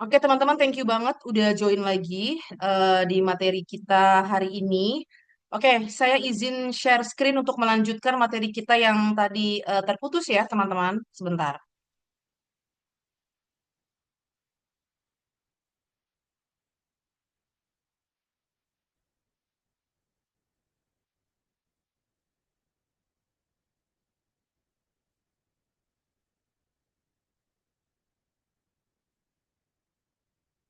Oke, teman-teman, thank you banget udah join lagi di materi kita hari ini. Oke, saya izin share screen untuk melanjutkan materi kita yang tadi terputus ya, teman-teman. Sebentar.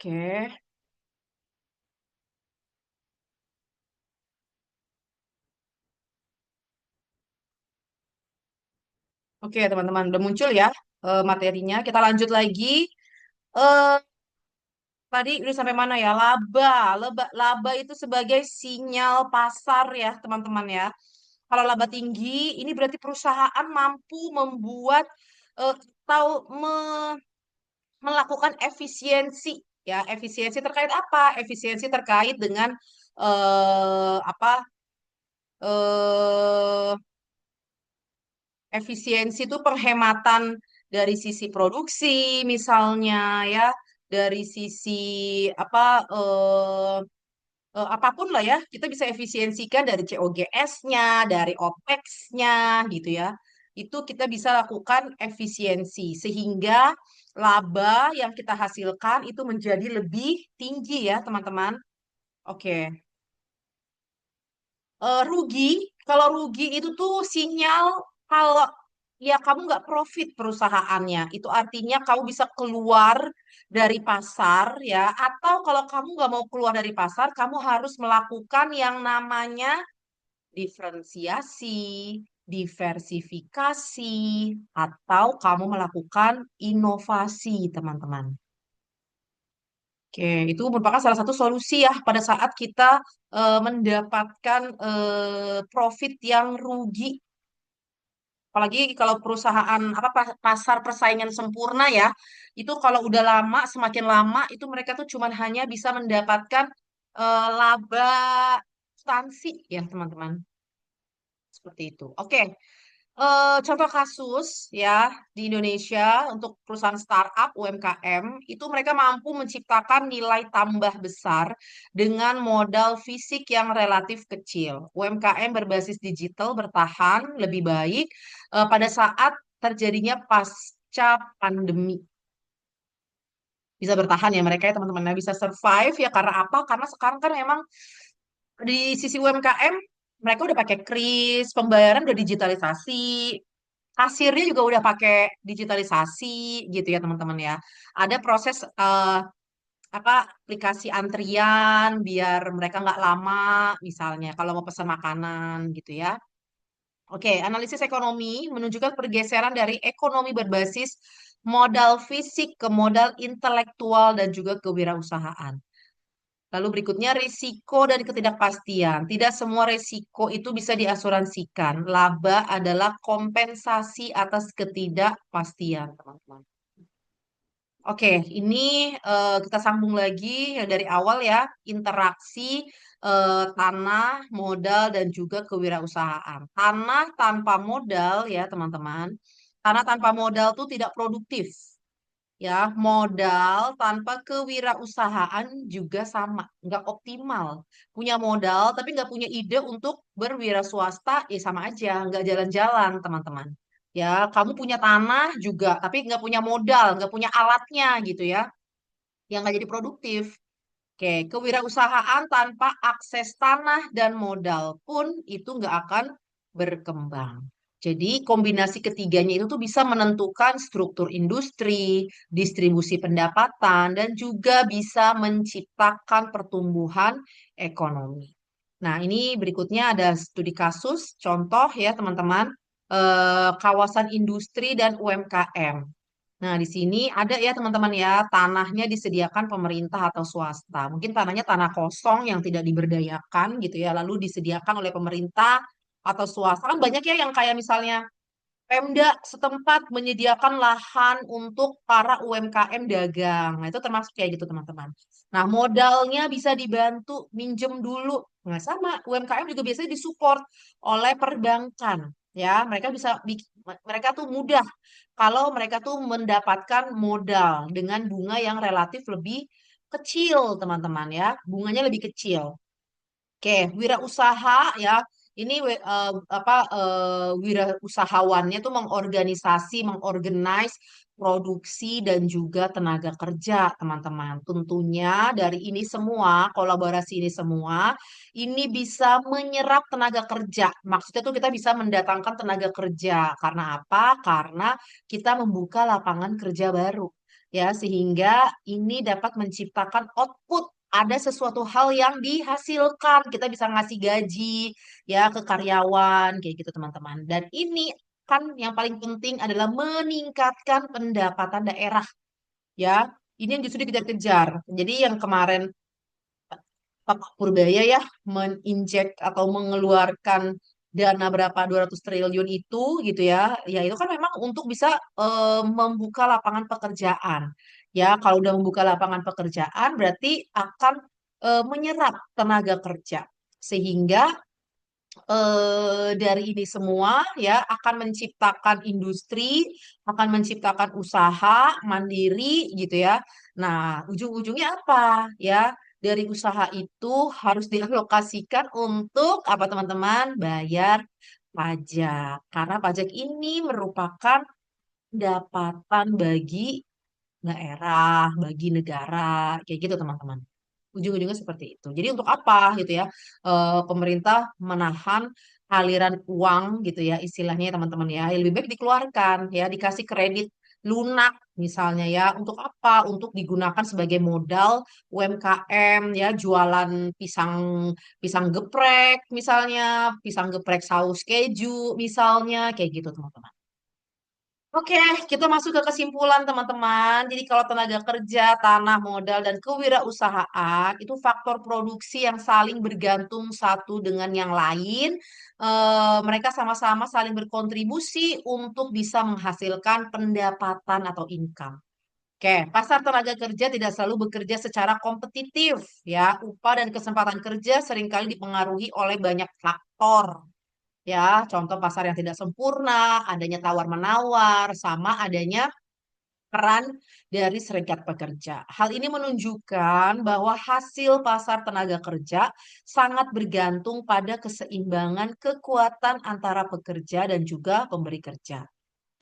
Oke, oke, teman-teman, udah muncul ya materinya. Kita lanjut lagi. Eh Tadi udah sampai mana ya? Laba itu sebagai sinyal pasar ya, teman-teman ya. Kalau laba tinggi, ini berarti perusahaan mampu membuat eh, atau melakukan efisiensi ya. Efisiensi terkait apa? Efisiensi terkait dengan apa? eh Efisiensi itu penghematan dari sisi produksi misalnya ya, dari sisi apa apapun lah ya, kita bisa efisiensikan dari COGS-nya, dari OPEX-nya gitu ya. Itu kita bisa lakukan efisiensi sehingga laba yang kita hasilkan itu menjadi lebih tinggi ya, teman-teman. Oke. Rugi, kalau rugi itu tuh sinyal kalau ya kamu nggak profit perusahaannya. Itu artinya kamu bisa keluar dari pasar ya. Atau kalau kamu nggak mau keluar dari pasar, kamu harus melakukan yang namanya diferensiasi, diversifikasi, atau kamu melakukan inovasi, teman-teman. Oke, itu merupakan salah satu solusi ya pada saat kita mendapatkan profit yang rugi. Apalagi kalau perusahaan apa pasar persaingan sempurna ya, itu kalau udah lama, semakin lama itu mereka tuh cuman hanya bisa mendapatkan laba substansi ya teman-teman. Seperti itu. Oke, contoh kasus ya di Indonesia untuk perusahaan startup UMKM itu mereka mampu menciptakan nilai tambah besar dengan modal fisik yang relatif kecil. UMKM berbasis digital bertahan lebih baik pada saat terjadinya pasca pandemi. Bisa bertahan ya mereka ya teman-teman. Nah, bisa survive ya karena apa? Karena sekarang kan memang di sisi UMKM mereka udah pakai kris, pembayaran udah digitalisasi, kasirnya juga udah pakai digitalisasi gitu ya teman-teman ya. Ada proses apa aplikasi antrian biar mereka nggak lama misalnya kalau mau pesan makanan gitu ya. Oke, analisis ekonomi menunjukkan pergeseran dari ekonomi berbasis modal fisik ke modal intelektual dan juga kewirausahaan. Lalu berikutnya risiko dan ketidakpastian. Tidak semua risiko itu bisa diasuransikan. Laba adalah kompensasi atas ketidakpastian, teman-teman. Oke, ini kita sambung lagi yang dari awal ya, interaksi tanah, modal, dan juga kewirausahaan. Tanah tanpa modal ya, teman-teman. Tanah tanpa modal tuh tidak produktif. Ya, modal tanpa kewirausahaan juga sama, nggak optimal. Punya modal tapi nggak punya ide untuk berwira swasta, ya sama aja, nggak jalan-jalan, teman-teman. Ya, kamu punya tanah juga, tapi nggak punya modal, nggak punya alatnya gitu ya, yang nggak jadi produktif. Oke, kewirausahaan tanpa akses tanah dan modal pun itu nggak akan berkembang. Jadi kombinasi ketiganya itu tuh bisa menentukan struktur industri, distribusi pendapatan, dan juga bisa menciptakan pertumbuhan ekonomi. Nah, ini berikutnya ada studi kasus, contoh ya teman-teman, kawasan industri dan UMKM. Nah, di sini ada ya teman-teman ya, tanahnya disediakan pemerintah atau swasta. Mungkin tanahnya tanah kosong yang tidak diberdayakan gitu ya, lalu disediakan oleh pemerintah atau swasta. Kan banyak ya yang kayak misalnya Pemda setempat menyediakan lahan untuk para UMKM dagang. Nah, itu termasuk kayak gitu teman-teman. Nah, modalnya bisa dibantu minjem dulu. Nah, sama UMKM juga biasanya disupport oleh perbankan. ya. Mereka tuh mudah kalau mereka tuh mendapatkan modal dengan bunga yang relatif lebih kecil, teman-teman ya. Bunganya lebih kecil. Oke, wirausaha ya. Ini wirausahawannya tuh mengorganize produksi dan juga tenaga kerja, teman-teman. Tentunya dari ini semua, kolaborasi ini semua, ini bisa menyerap tenaga kerja. Maksudnya tuh kita bisa mendatangkan tenaga kerja. Karena apa? Karena kita membuka lapangan kerja baru. Ya, sehingga ini dapat menciptakan output, ada sesuatu hal yang dihasilkan. Kita bisa ngasih gaji ya ke karyawan kayak gitu teman-teman. Dan ini kan yang paling penting adalah meningkatkan pendapatan daerah ya. Ini yang justru dikejar-kejar. Jadi yang kemarin Pak Purbaya ya meninjek atau mengeluarkan dana berapa 200 triliun itu gitu ya. Ya itu kan memang untuk bisa membuka lapangan pekerjaan. Ya, kalau udah membuka lapangan pekerjaan berarti akan menyerap tenaga kerja. Sehingga dari ini semua ya akan menciptakan industri, akan menciptakan usaha mandiri gitu ya. Nah, ujung-ujungnya apa ya? Dari usaha itu harus dialokasikan untuk apa teman-teman? Bayar pajak. Karena pajak ini merupakan pendapatan bagi daerah, bagi negara, kayak gitu teman-teman. Ujung-ujungnya seperti itu. Jadi untuk apa gitu ya? Pemerintah menahan aliran uang gitu ya istilahnya ya, teman-teman ya. Ya, lebih baik dikeluarkan ya, dikasih kredit lunak misalnya ya. Untuk apa? Untuk digunakan sebagai modal UMKM ya, jualan pisang pisang geprek misalnya, pisang geprek saus keju misalnya, kayak gitu teman-teman. Oke, kita masuk ke kesimpulan teman-teman. Jadi kalau tenaga kerja, tanah, modal, dan kewirausahaan itu faktor produksi yang saling bergantung satu dengan yang lain. Mereka sama-sama saling berkontribusi untuk bisa menghasilkan pendapatan atau income. Oke, pasar tenaga kerja tidak selalu bekerja secara kompetitif, ya. Upah dan kesempatan kerja seringkali dipengaruhi oleh banyak faktor. Ya, contoh pasar yang tidak sempurna, adanya tawar-menawar, sama adanya peran dari serikat pekerja. Hal ini menunjukkan bahwa hasil pasar tenaga kerja sangat bergantung pada keseimbangan kekuatan antara pekerja dan juga pemberi kerja.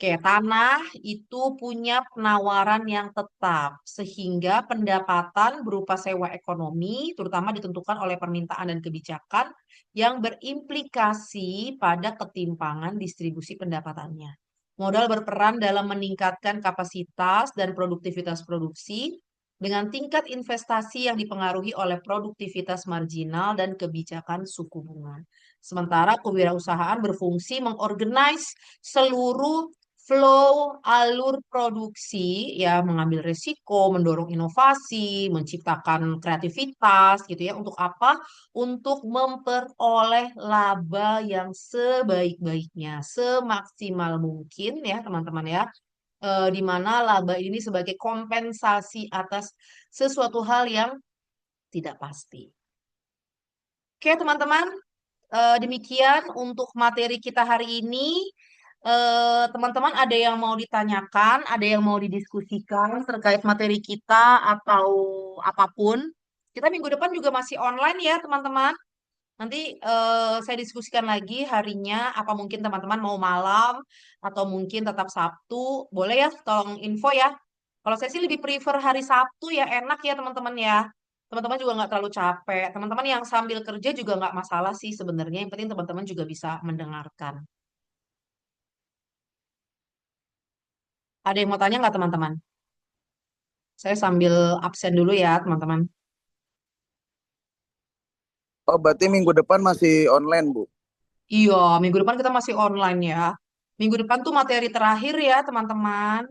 Oke, tanah itu punya penawaran yang tetap, sehingga pendapatan berupa sewa ekonomi, terutama ditentukan oleh permintaan dan kebijakan yang berimplikasi pada ketimpangan distribusi pendapatannya. Modal berperan dalam meningkatkan kapasitas dan produktivitas produksi dengan tingkat investasi yang dipengaruhi oleh produktivitas marginal dan kebijakan suku bunga. Sementara kewirausahaan berfungsi mengorganize seluruh flow alur produksi ya, mengambil risiko, mendorong inovasi, menciptakan kreativitas gitu ya. Untuk apa? Untuk memperoleh laba yang sebaik-baiknya, semaksimal mungkin ya teman-teman ya. Di mana laba ini sebagai kompensasi atas sesuatu hal yang tidak pasti. Oke teman-teman, demikian untuk materi kita hari ini. Teman-teman ada yang mau ditanyakan, ada yang mau didiskusikan terkait materi kita atau apapun. Kita minggu depan juga masih online ya, teman-teman. Nanti saya diskusikan lagi harinya, apa mungkin teman-teman mau malam atau mungkin tetap Sabtu. Boleh ya, tolong info ya. Kalau saya sih lebih prefer hari Sabtu ya, enak ya teman-teman ya. Teman-teman juga nggak terlalu capek. Teman-teman yang sambil kerja juga nggak masalah sih sebenarnya. Yang penting teman-teman juga bisa mendengarkan. Ada yang mau tanya nggak teman-teman? Saya sambil absen dulu ya teman-teman. Oh, berarti minggu depan masih online, Bu. Iya, minggu depan kita masih online ya. Minggu depan tuh materi terakhir ya teman-teman.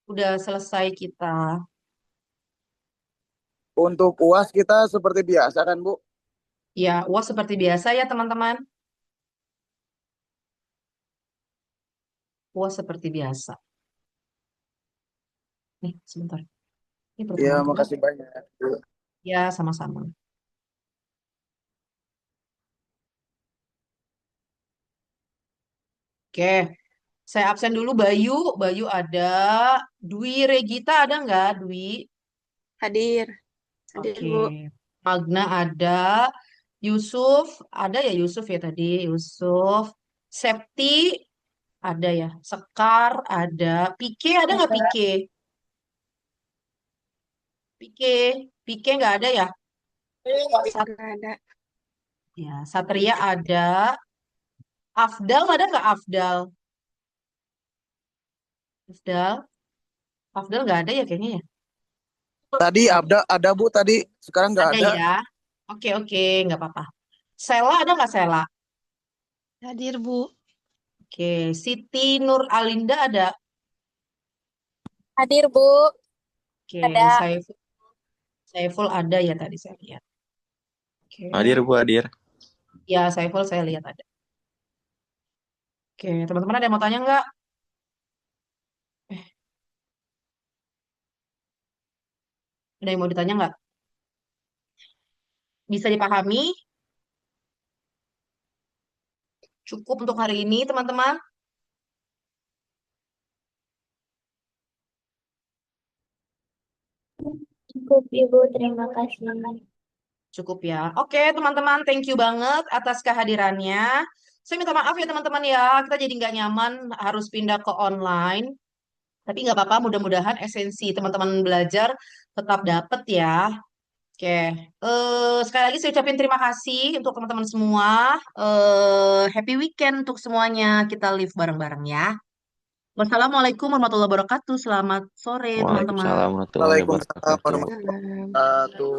Udah selesai kita. Untuk UAS kita seperti biasa kan, Bu? Ya, wah seperti biasa ya teman-teman. Wah seperti biasa. Nih, sebentar. Ini Iya, pertemuan kedua. makasih banyak. Ya, sama-sama. Oke, saya absen dulu Bayu. Bayu ada. Dwi Regita ada nggak? Dwi. Hadir. Hadir, Oke. Bu. Magna ada. Yusuf. Ada ya Yusuf ya tadi. Yusuf. Septi ada ya. Sekar ada. Pike ada nggak Pike? Pike. Pike nggak ada ya? Sat Nggak ada. ya. Satria ada. Afdal ada nggak Afdal? Afdal. Afdal nggak ada ya kayaknya ya. Tadi ada Bu tadi, sekarang nggak Ada ada. ya. Oke oke nggak apa-apa. Sela ada nggak Sela? Hadir, Bu. Oke. Siti Nur Alinda ada. Hadir, Bu. Oke. Ada. Saiful ada ya tadi saya lihat. Hadir Oke. Bu, hadir. Ya Saiful saya lihat ada. Oke. Teman-teman ada yang mau tanya nggak? Eh, ada yang mau ditanya nggak? Bisa dipahami? Cukup untuk hari ini teman-teman? Cukup, Ibu. Terima kasih. Cukup ya. Oke, teman-teman, thank you banget atas kehadirannya. Saya minta maaf ya teman-teman ya, kita jadi nggak nyaman harus pindah ke online. Tapi nggak apa-apa, mudah-mudahan esensi teman-teman belajar tetap dapet ya. Oke, sekali lagi saya ucapin terima kasih untuk teman-teman semua. Happy weekend untuk semuanya. Kita live bareng-bareng ya. Wassalamualaikum warahmatullahi wabarakatuh. Selamat sore teman-teman. Waalaikumsalam warahmatullahi Waalaikumsalam wabarakatuh. warahmatullahi Salam. wabarakatuh.